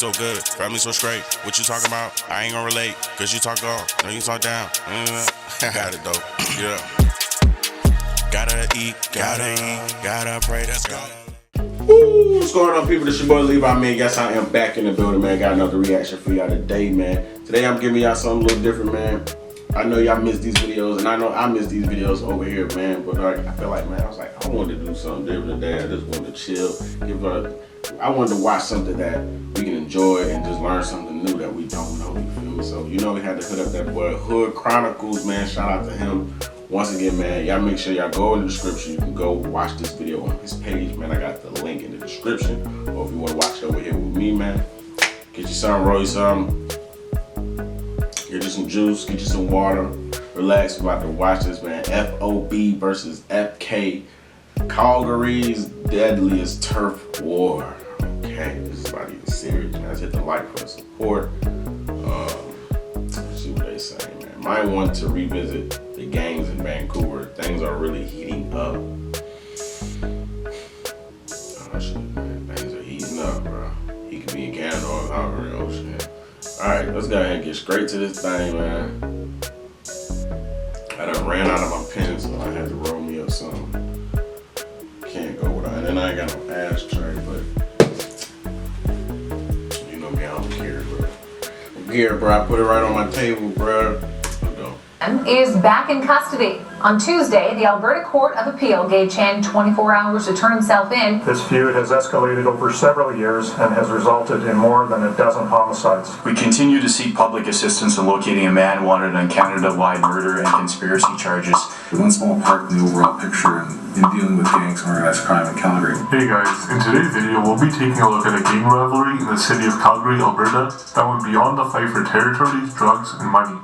So good, family so straight. What you talking about? I ain't gonna relate, cause you talk up, no you talk down. Got it though, yeah. Gotta eat, gotta pray, that's God. Woo! What's going on, people? This your boy Levi, man. Yes, I am back in the building, man. Got another reaction for y'all today, man. Today I'm giving y'all something a little different, man. I know y'all miss these videos, and I know I miss these videos over here, man. But I feel like, man, I wanted to do something different today. I just wanted to chill. I wanted to watch something that we can enjoy and just learn something new that we don't know, you feel me? So, you know, we had to hit up that boy Hood Chronicles, man. Shout out to him. Once again, man, y'all make sure y'all go in the description. You can go watch this video on his page, man. I got the link in the description. Or if you want to watch it over here with me, man, get you some, roll you some, get you some juice, get you some water, relax. We're about to watch this, man. FOB versus FK, Calgary's Deadliest Turf War. Okay, this is about to get serious, man. Let's hit the like for the support. Let's see what they say, man. Might want to revisit the gangs in Vancouver. Things are really heating up. Oh shit, man. Things are heating up, bro. He could be in Canada or Calgary. Oh shit. Alright, let's go ahead and get straight to this thing, man. I done ran out of my pens, so I had to roll me up some. Can't go without it. And I ain't got no ashtray, but you know me, I don't care, bro. I put it right on my table, bro. Is back in custody. On Tuesday, the Alberta Court of Appeal gave Chan 24 hours to turn himself in. This feud has escalated over several years and has resulted in more than a dozen homicides. We continue to seek public assistance in locating a man wanted on Canada-wide murder and conspiracy charges. One small part in the overall picture in dealing with gangs and organized crime in Calgary. Hey guys, in today's video we'll be taking a look at a gang rivalry in the city of Calgary, Alberta that went beyond the fight for territories, drugs, and money.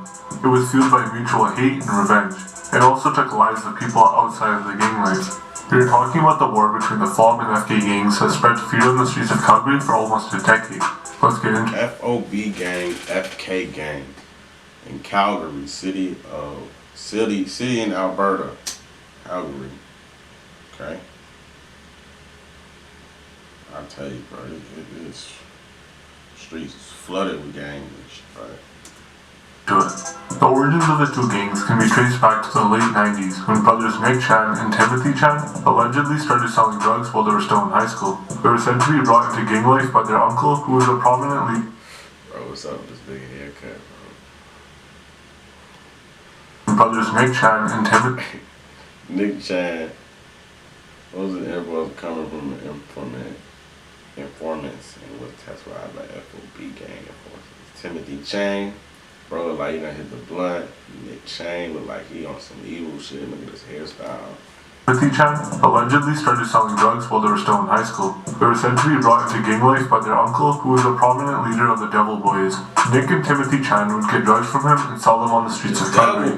It was fueled by mutual hate and revenge. It also took lives of people outside of the gang life. We are talking about the war between the FOB and FK gangs that spread fear on the streets of Calgary for almost a decade. Let's get into it. FOB gang, FK gang in Calgary, city in Alberta, Calgary. Okay. I'll tell you, bro, it's streets is flooded with gangs and shit, right? The origins of the two gangs can be traced back to the late 90s when brothers Nick Chan and Timothy Chan allegedly started selling drugs while they were still in high school. They were said to be brought into gang life by their uncle, who was a prominent leader. Bro, what's up with this big haircut, bro? Brothers Nick Chan and Timothy. Nick Chan. Those are the infos coming from the informants, and that's why I like FOB gang informants. Timothy Chang. Bro, like he done hit the blunt. Nick Chang look like he on some evil shit. Look at his hairstyle. Timothy Chan allegedly started selling drugs while they were still in high school. They were said to be brought into gang life by their uncle, who was a prominent leader of the Devil Boys. Nick and Timothy Chan would get drugs from him and sell them on the streets of Calgary.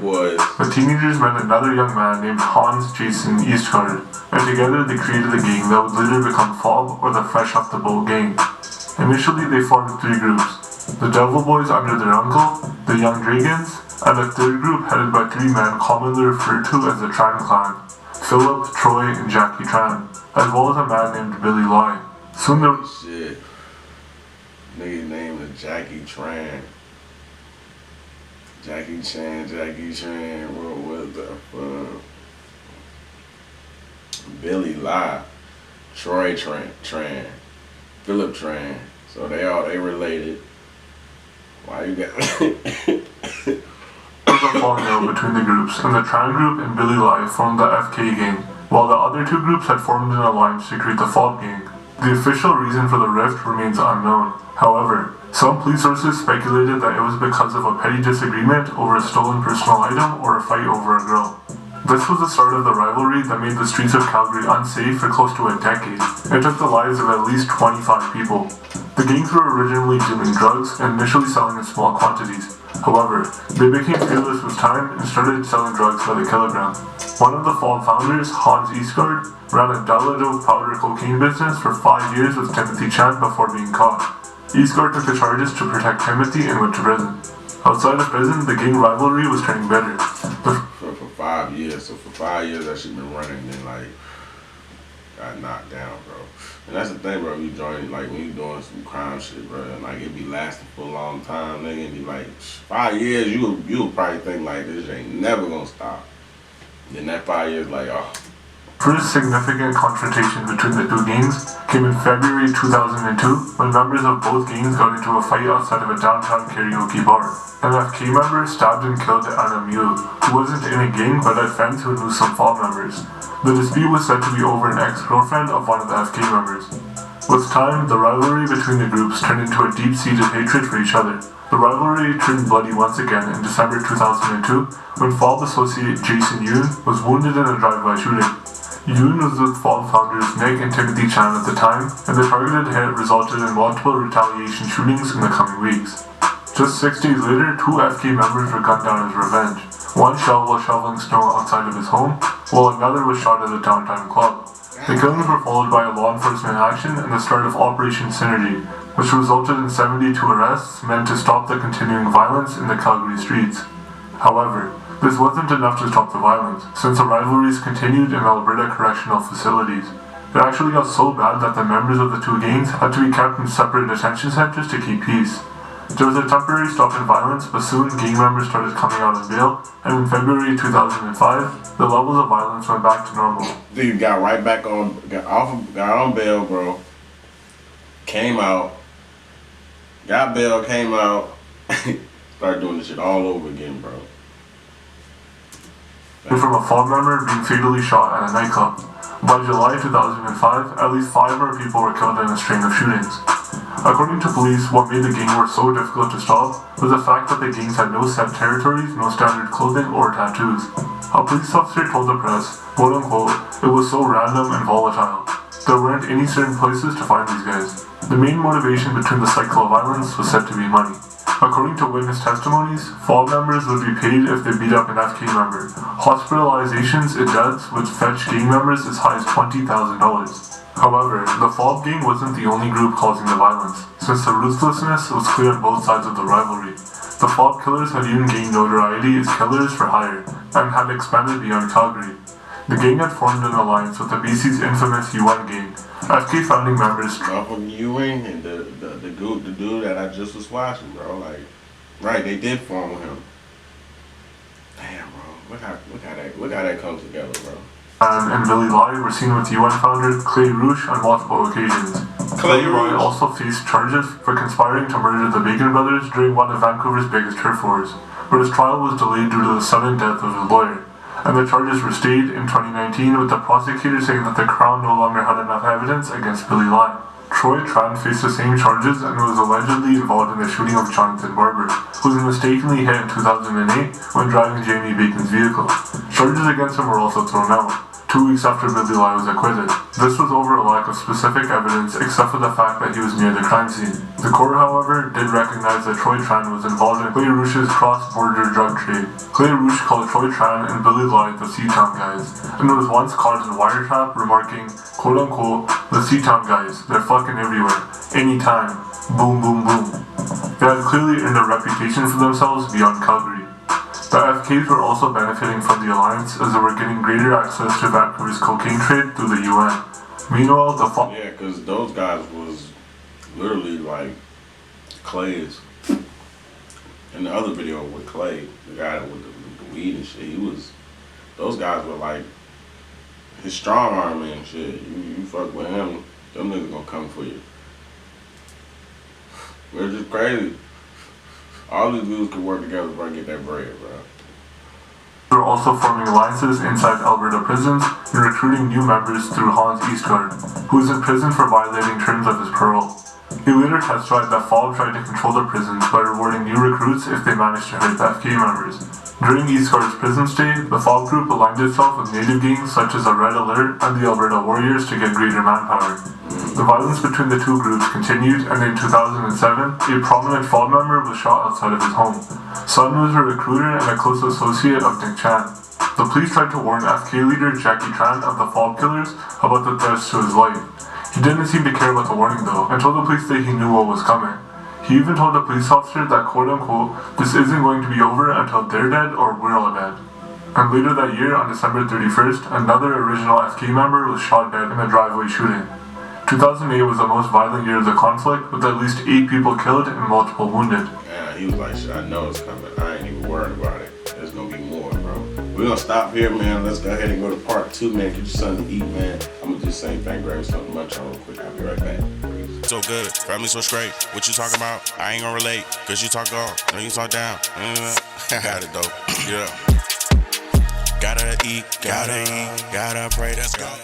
The teenagers met another young man named Hans Jason Eastgard, and together they created a gang that would later become FOB, or the Fresh Off the Boat Gang. Initially they formed three groups. The Devil Boys under their uncle, the Young Dragons, and a third group headed by three men commonly referred to as the Tran Clan, Philip, Troy, and Jackie Tran, as well as a man named Billy Lai. Soon there was shit. Nigga named is Jackie Tran. Jackie Tran, what the fuck? Billy Lai, Troy Tran, Philip Tran. So they related. Why you got a falling out between the groups, and the Tran group and Billy Lai formed the FK gang, while the other two groups had formed an alliance to create the FOB gang. The official reason for the rift remains unknown. However, some police sources speculated that it was because of a petty disagreement over a stolen personal item or a fight over a girl. This was the start of the rivalry that made the streets of Calgary unsafe for close to a decade. It took the lives of at least 25 people. The gangs were originally dealing drugs and initially selling in small quantities. However, they became fearless with time and started selling drugs by the kilogram. One of the FOB founders, Hans Eastgard, ran a dollar powder cocaine business for 5 years with Timothy Chan before being caught. Eastgard took the charges to protect Timothy and went to prison. Outside of prison, the gang rivalry was turning bitter. For 5 years, so for 5 years that shit been running, then like got knocked down, bro. And that's the thing, bro. You join, like, when you doing some crime shit, bro, and, like, it be lasting for a long time, nigga. It be like 5 years, you'll probably think, like, this ain't never gonna stop. Then that 5 years, like, oh. First significant confrontation between the two gangs came in February 2002 when members of both gangs got into a fight outside of a downtown karaoke bar. An FK member stabbed and killed Anna Mew, who wasn't in a gang but had friends who knew some FOB members. The dispute was said to be over an ex-girlfriend of one of the FK members. With time, the rivalry between the groups turned into a deep-seated hatred for each other. The rivalry turned bloody once again in December 2002 when FOB associate Jason Yoon was wounded in a drive-by shooting. Yoon was with FOB founders Nick and Timothy Chan at the time, and the targeted hit resulted in multiple retaliation shootings in the coming weeks. Just 6 days later, 2 FK members were gunned down as revenge. One shot while shoveling snow outside of his home, while another was shot at a downtown club. The killings were followed by a law enforcement action and the start of Operation Synergy, which resulted in 72 arrests meant to stop the continuing violence in the Calgary streets. However, this wasn't enough to stop the violence, since the rivalries continued in Alberta correctional facilities. It actually got so bad that the members of the two gangs had to be kept in separate detention centers to keep peace. There was a temporary stop in violence, but soon gang members started coming out on bail, and in February 2005, the levels of violence went back to normal. Dude got right back on, got on bail, bro. Came out, got bail, came out, started doing this shit all over again, bro. From a FOB member being fatally shot at a nightclub. By July 2005, at least 5 more people were killed in a string of shootings. According to police, what made the gang war so difficult to stop was the fact that the gangs had no set territories, no standard clothing, or tattoos. A police officer told the press, quote unquote, "It was so random and volatile. There weren't any certain places to find these guys." The main motivation between the cycle of violence was said to be money. According to witness testimonies, FOB members would be paid if they beat up an FK member. Hospitalizations and deaths would fetch gang members as high as $20,000. However, the FOB gang wasn't the only group causing the violence, since the ruthlessness was clear on both sides of the rivalry. The FOB killers had even gained notoriety as killers for hire, and had expanded beyond Calgary. The gang had formed an alliance with the BC's infamous UN gang. FK founding members From Ewing and the dude that I just was watching, bro. Like, right, they did form with him. Damn, bro. Look how that comes together, bro. and Billy Lai were seen with UN founder Clay Rouge on multiple occasions. Clay Lai also faced charges for conspiring to murder the Bacon brothers during one of Vancouver's biggest turf wars, but his trial was delayed due to the sudden death of his lawyer, and the charges were stayed in 2019 with the prosecutor saying that the Crown no longer had enough evidence against Billy Lai. Troy Tran faced the same charges and was allegedly involved in the shooting of Jonathan Barber, who was mistakenly hit in 2008 when driving Jamie Bacon's vehicle. Charges against him were also thrown out 2 weeks after Billy Lai was acquitted. This was over a lack of specific evidence except for the fact that he was near the crime scene. The court, however, did recognize that Troy Tran was involved in Clay Rouge's cross-border drug trade. Clay Rouge called Troy Tran and Billy Lai the Seatown guys, and was once caught in wiretap remarking, quote-unquote, "The Seatown guys, they're fucking everywhere, anytime, boom boom boom." They had clearly earned a reputation for themselves beyond Calgary. The FKs were also benefiting from the alliance as they were getting greater access to Vancouver's cocaine trade through the UN. Meanwhile, yeah, because those guys was literally like Clay's. In the other video with Clay, the guy with the weed and shit, those guys were like his strong arm and shit. You fuck with him, them niggas gonna come for you. We're just crazy. All these dudes could work together to get that bread, bro. They were also forming alliances inside Alberta prisons and recruiting new members through Hans Eastgaard, who was in prison for violating terms of his parole. He later testified that FOB tried to control the prisons by rewarding new recruits if they managed to hurt the FK members. During Eastgaard's prison stay, the FOB group aligned itself with native gangs such as the Red Alert and the Alberta Warriors to get greater manpower. The violence between the two groups continued, and in 2007, a prominent FOB member was shot outside of his home. Sun was a recruiter and a close associate of Nick Chan. The police tried to warn FK leader Jackie Tran of the FOB killers about the threats to his life. He didn't seem to care about the warning though, and told the police that he knew what was coming. He even told the police officer that quote-unquote, "This isn't going to be over until they're dead or we're all dead." And later that year, on December 31st, another original FK member was shot dead in a driveway shooting. 2008 was the most violent year of the conflict, with at least 8 people killed and multiple wounded. Yeah, he was like, shit, I know it's coming. I ain't even worried about it. There's gonna be more, bro. We're gonna stop here, man. Let's go ahead and go to part 2, man. Get you something to eat, man. I'm gonna do the same thing, grab something to munch on real quick. I'll be right back. So good, family so straight. What you talking about? I ain't gonna relate, cause you talk off, no you talk down. Got it though. Yeah. Gotta eat, gotta pray, that's God.